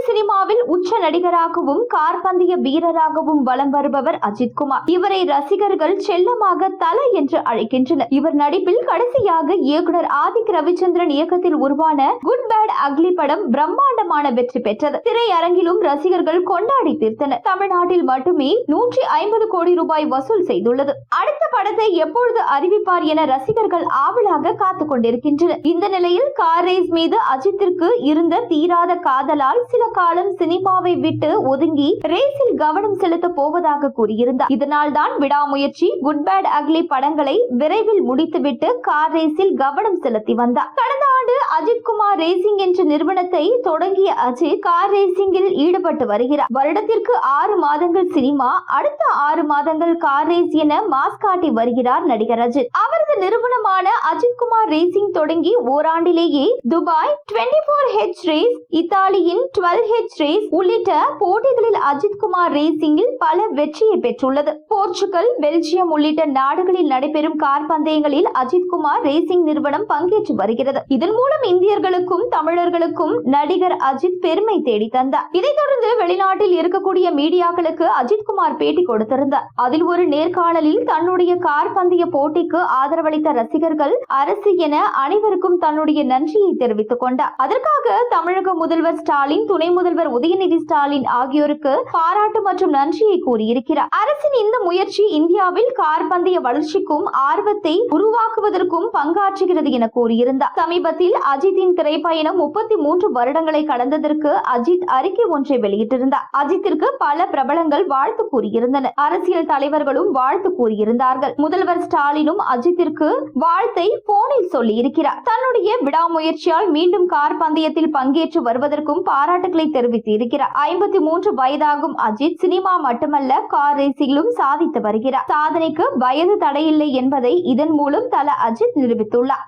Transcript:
சினிமாவில் உச்ச நடிகராகவும் கார்பந்தய வீரராகவும் வலம் வருபவர் அஜித்குமார். இவரை ரசிகர்கள் செல்லமாக தல என்று அழைக்கின்றனர். இவர் நடிப்பில் கடைசியாக இயக்குனர் ஆதிக் ரவிச்சந்திரன் இயக்கத்தில் உருவான குட் பேட் அக்லி படம் பிரம்மாண்டமான வெற்றி பெற்றது. திரையரங்கிலும் ரசிகர்கள் கொண்டாடி தீர்த்தனர். தமிழ்நாட்டில் மட்டுமே 150 கோடி ரூபாய் வசூல் செய்துள்ளது. அடுத்த படத்தை எப்பொழுது அறிவிப்பார் என ரசிகர்கள் ஆவலாக காத்துக் கொண்டிருக்கின்றனர். இந்த நிலையில் கார் ரேஸ் மீது அஜித்திற்கு இருந்த தீராத காதலால் சில காலம் சினிமாவை விட்டு ஒதுங்கி ரேஸில் கவனம் செலுத்த போவதாக கூறியிருந்தார். இதனால் தான் விடாமுயற்சி, குட் பேட் அக்லி படங்களை விரைவில் முடித்துவிட்டு கார் ரேஸில் கவனம் செலுத்தி வந்தார். கடந்த ஆண்டு அஜித்குமார் ரேசிங் என்ற நிறுவனத்தை தொடங்கிய அஜித் கார் ரேசிங்கில் ஈடுபட்டு வருகிறார். வருடத்திற்கு 6 மாதங்கள் சினிமா, அடுத்த 6 மாதங்கள் கார் ரேஸ் என மாஸ் காட்டி வருகிறார் நடிகர் அஜித். அவரது நிறுவனமான அஜித்குமார் ரேசிங் தொடங்கி ஓராண்டிலேயே துபாய் 24H ரேஸ், இத்தாலியின் 12H ரேஸ் உள்ளிட்ட போட்டிகளில் அஜித்குமார் ரேசிங்கில் பல வெற்றியை பெற்றுள்ளது. போர்ச்சுகல், பெல்ஜியம் உள்ளிட்ட நாடுகளில் நடைபெறும் கார் பந்தயங்களில் அஜித்குமார் ரேசிங் நிறுவனம் பங்கேற்று வருகிறது. இதன் மூலம் இந்தியர்களுக்கும் தமிழர்களுக்கும் நடிகர் அஜித் பெருமை தேடி தந்தார். இதைத் தொடர்ந்து வெளிநாட்டில் இருக்கக்கூடிய மீடியாக்களுக்கு அஜித்குமார் பேட்டி கொடுத்திருந்தார். அதில் ஒரு நேர்காணலில் தன்னுடைய கார் பந்தய போட்டிக்கு ஆதரவளித்த ரசிகர்கள், அரசு என அனைவருக்கும் தன்னுடைய நன்றியை தெரிவித்துக் கொண்டார். அதற்காக தமிழக முதல்வர் ஸ்டாலின், துணை முதல்வர் உதயநிதி ஸ்டாலின் ஆகியோருக்கு பாராட்டு மற்றும் நன்றியை கூறியிருக்கிறார். அரசின் இந்த முயற்சி இந்தியாவில் கார் பந்தய வளர்ச்சிக்கும் ஆர்வத்தை உருவாக்குவதற்கும் பங்காற்றுகிறது என கூறியிருந்தார். சமீபத்தில் அஜித்தின் திரைப்பயணம் 33 வருடங்களை கடந்ததற்கு அஜித் அறிக்கை ஒன்றை வெளியிட்டிருந்தார். அஜித்திற்கு பல பிரபலங்கள் வாழ்த்து கூறியிருந்தனர். அரசியல் தலைவர்களும் வாழ்த்து கூறியிருந்தார்கள். முதல்வர் ஸ்டாலினும் அஜித்திற்கு வாழ்த்தை போனில் சொல்லி இருக்கிறார். தன்னுடைய விடாமுயற்சியால் மீண்டும் கார் பந்தயத்தில் பங்கேற்று வருவதற்கும் பாராட்டுகளை தெரிவித்து இருக்கிறார். 53 வயதாகும் அஜித் சினிமா மட்டுமல்ல, கார் ரேசிங்கிலும் சாதித்து வருகிறார். சாதனைக்கு வயது தடையில்லை என்பதை இதன் மூலம் தல அஜித் நிரூபித்துள்ளார்.